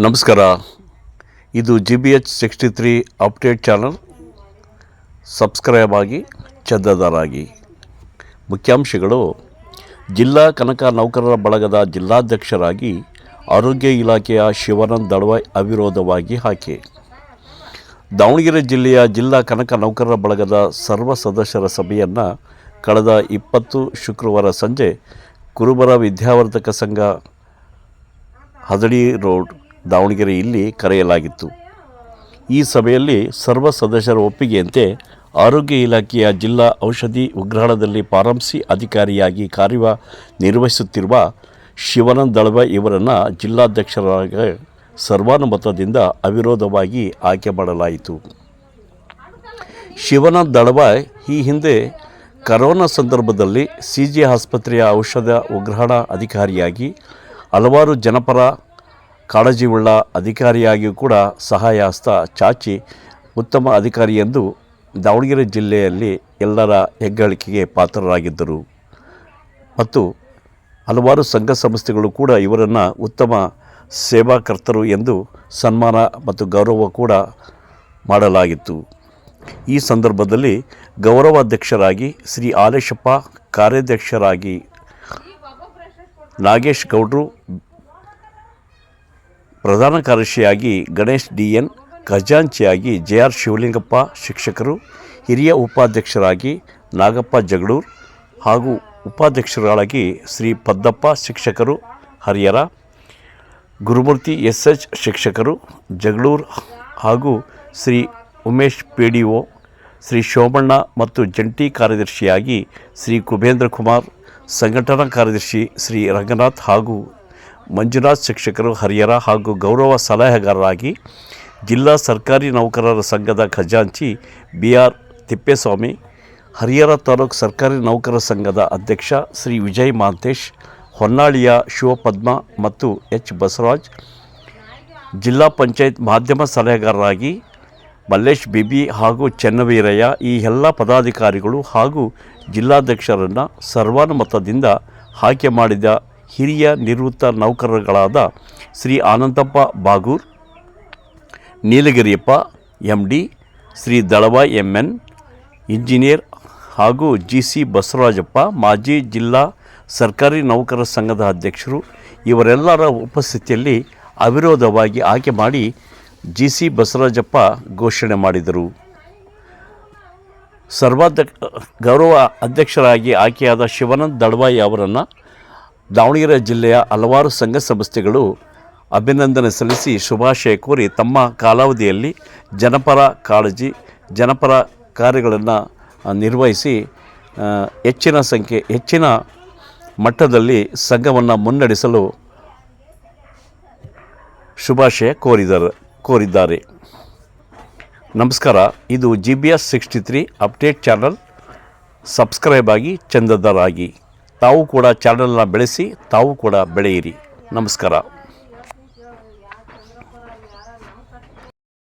ನಮಸ್ಕಾರ. ಇದು GBH63 update channel. Subscribe ಆಗಿ, ಚಂದಾದಾರರಾಗಿ. ಮುಖ್ಯಾಂಶಗಳು: ಜಿಲ್ಲಾ ಕನಕ ನೌಕರರ ಬಳಗದ ಜಿಲ್ಲಾಧ್ಯಕ್ಷರಾಗಿ ಆರೋಗ್ಯ ಇಲಾಖೆಯ ಶಿವಾನಂದ ದಳವಾಯಿ ಅವಿರೋಧವಾಗಿ ಆಯ್ಕೆ. ದಾವಣಗೆರೆ ಜಿಲ್ಲೆಯ ಜಿಲ್ಲಾ ಕನಕ ನೌಕರರ ಬಳಗದ ಸರ್ವ ಸದಸ್ಯರ ಸಭೆಯನ್ನು ಕಳೆದ 20 ಶುಕ್ರವಾರ ಸಂಜೆ ಕುರುಬರ ವಿದ್ಯಾವರ್ಧಕ ಸಂಘ ಹದಡಿ ರೋಡ್ ದಾವಣಗೆರೆ ಇಲ್ಲಿ ಕರೆಯಲಾಗಿತ್ತು. ಈ ಸಭೆಯಲ್ಲಿ ಸರ್ವ ಸದಸ್ಯರ ಒಪ್ಪಿಗೆಯಂತೆ ಆರೋಗ್ಯ ಇಲಾಖೆಯ ಜಿಲ್ಲಾ ಔಷಧಿ ಉಗ್ರಾಣದಲ್ಲಿ ಫಾರ್ಮಸಿ ಅಧಿಕಾರಿಯಾಗಿ ಕಾರ್ಯನಿರ್ವಹಿಸುತ್ತಿರುವ ಶಿವಾನಂದ ದಳವಾಯಿ ಇವರನ್ನು ಜಿಲ್ಲಾಧ್ಯಕ್ಷರಾಗಿ ಸರ್ವಾನುಮತದಿಂದ ಅವಿರೋಧವಾಗಿ ಆಯ್ಕೆ ಮಾಡಲಾಯಿತು. ಶಿವಾನಂದ ದಳವಾಯಿ ಈ ಹಿಂದೆ ಕರೋನಾ ಸಂದರ್ಭದಲ್ಲಿ CG ಆಸ್ಪತ್ರೆಯ ಔಷಧ ಉಗ್ರಾಣ ಅಧಿಕಾರಿಯಾಗಿ, ಹಲವಾರು ಜನಪರ ಕಾಳಜಿಯುಳ್ಳ ಅಧಿಕಾರಿಯಾಗಿಯೂ ಕೂಡ ಸಹಾಯ ಹಸ್ತ ಚಾಚಿ ಉತ್ತಮ ಅಧಿಕಾರಿ ಎಂದು ದಾವಣಗೆರೆ ಜಿಲ್ಲೆಯಲ್ಲಿ ಎಲ್ಲರ ಹೆಗ್ಗಳಿಕೆಗೆ ಪಾತ್ರರಾಗಿದ್ದರು ಮತ್ತು ಹಲವಾರು ಸಂಘ ಸಂಸ್ಥೆಗಳು ಕೂಡ ಇವರನ್ನು ಉತ್ತಮ ಸೇವಾಕರ್ತರು ಎಂದು ಸನ್ಮಾನ ಮತ್ತು ಗೌರವ ಕೂಡ ಮಾಡಲಾಗಿತ್ತು. ಈ ಸಂದರ್ಭದಲ್ಲಿ ಗೌರವಾಧ್ಯಕ್ಷರಾಗಿ ಶ್ರೀ ಹಾಲೇಶಪ್ಪ, ಕಾರ್ಯಾಧ್ಯಕ್ಷರಾಗಿ ನಾಗೇಶ್ ಗೌಡ್ರು, ಪ್ರಧಾನ ಕಾರ್ಯದರ್ಶಿಯಾಗಿ ಗಣೇಶ್ DN, ಖಜಾಂಚಿಯಾಗಿ JR ಶಿವಲಿಂಗಪ್ಪ ಶಿಕ್ಷಕರು, ಹಿರಿಯ ಉಪಾಧ್ಯಕ್ಷರಾಗಿ ನಾಗಪ್ಪ ಜಗಳೂರು ಹಾಗೂ ಉಪಾಧ್ಯಕ್ಷರಾಗಿ ಶ್ರೀ ಪದ್ದಪ್ಪ ಶಿಕ್ಷಕರು ಹರಿಹರ, ಗುರುಮೂರ್ತಿ SH ಶಿಕ್ಷಕರು ಜಗಳೂರು ಹಾಗೂ ಶ್ರೀ ಉಮೇಶ್ PDO, ಶ್ರೀ ಶೋಭಣ್ಣ ಮತ್ತು ಜಂಟಿ ಕಾರ್ಯದರ್ಶಿಯಾಗಿ ಶ್ರೀ ಕುಬೇಂದ್ರ ಕುಮಾರ್, ಸಂಘಟನಾ ಕಾರ್ಯದರ್ಶಿ ಶ್ರೀ ರಂಗನಾಥ್ ಹಾಗೂ ಮಂಜುನಾಥ್ ಶಿಕ್ಷಕರು ಹರಿಹರ ಹಾಗೂ ಗೌರವ ಸಲಹೆಗಾರರಾಗಿ ಜಿಲ್ಲಾ ಸರ್ಕಾರಿ ನೌಕರರ ಸಂಘದ ಖಜಾಂಚಿ BR ತಿಪ್ಪೇಸ್ವಾಮಿ, ಹರಿಹರ ತಾಲೂಕು ಸರ್ಕಾರಿ ನೌಕರರ ಸಂಘದ ಅಧ್ಯಕ್ಷ ಶ್ರೀ ವಿಜಯ್ ಮಹಾಂತೇಶ್, ಹೊನ್ನಾಳಿಯ ಶಿವಪದ್ಮ ಮತ್ತು H ಬಸವರಾಜ್, ಜಿಲ್ಲಾ ಪಂಚಾಯತ್ ಮಾಧ್ಯಮ ಸಲಹೆಗಾರರಾಗಿ ಮಲ್ಲೇಶ್ BB ಹಾಗೂ ಚೆನ್ನವೀರಯ್ಯ ಈ ಎಲ್ಲ ಪದಾಧಿಕಾರಿಗಳು ಹಾಗೂ ಜಿಲ್ಲಾಧ್ಯಕ್ಷರನ್ನು ಸರ್ವಾನುಮತದಿಂದ ಆಯ್ಕೆ ಮಾಡಿದ ಹಿರಿಯ ನಿವೃತ್ತ ನೌಕರರುಗಳಾದ ಶ್ರೀ ಆನಂದಪ್ಪ ಬಾಗೂರ್, ನೀಲಗಿರಿಯಪ್ಪ MD, ಶ್ರೀ ದಳವಾಯಿ MN ಇಂಜಿನಿಯರ್ ಹಾಗೂ GC ಬಸವರಾಜಪ್ಪ, ಮಾಜಿ ಜಿಲ್ಲಾ ಸರ್ಕಾರಿ ನೌಕರರ ಸಂಘದ ಅಧ್ಯಕ್ಷರು ಇವರೆಲ್ಲರ ಉಪಸ್ಥಿತಿಯಲ್ಲಿ ಅವಿರೋಧವಾಗಿ ಆಯ್ಕೆ ಮಾಡಿ GC ಬಸವರಾಜಪ್ಪ ಘೋಷಣೆ ಮಾಡಿದರು. ಗೌರವ ಅಧ್ಯಕ್ಷರಾಗಿ ಆಯ್ಕೆಯಾದ ಶಿವಾನಂದ ದಳವಾಯಿ ಅವರನ್ನು ದಾವಣಗೆರೆ ಜಿಲ್ಲೆಯ ಹಲವಾರು ಸಂಘ ಸಂಸ್ಥೆಗಳು ಅಭಿನಂದನೆ ಸಲ್ಲಿಸಿ ಶುಭಾಶಯ ಕೋರಿ ತಮ್ಮ ಕಾಲಾವಧಿಯಲ್ಲಿ ಜನಪರ ಕಾಳಜಿ, ಜನಪರ ಕಾರ್ಯಗಳನ್ನು ನಿರ್ವಹಿಸಿ ಹೆಚ್ಚಿನ ಮಟ್ಟದಲ್ಲಿ ಸಂಘವನ್ನು ಮುನ್ನಡೆಸಲು ಶುಭಾಶಯ ಕೋರಿದ್ದಾರೆ. ನಮಸ್ಕಾರ. ಇದು GBH63 ಅಪ್ಡೇಟ್ ಚಾನಲ್. ಸಬ್ಸ್ಕ್ರೈಬ್ ಆಗಿ, ಚಂದಾದಾರರಾಗಿ. ತಾವು ಕೂಡ ಚಾನಲ್ನ ಬೆಳೆಸಿ, ತಾವು ಕೂಡ ಬೆಳೆಯಿರಿ. ನಮಸ್ಕಾರ.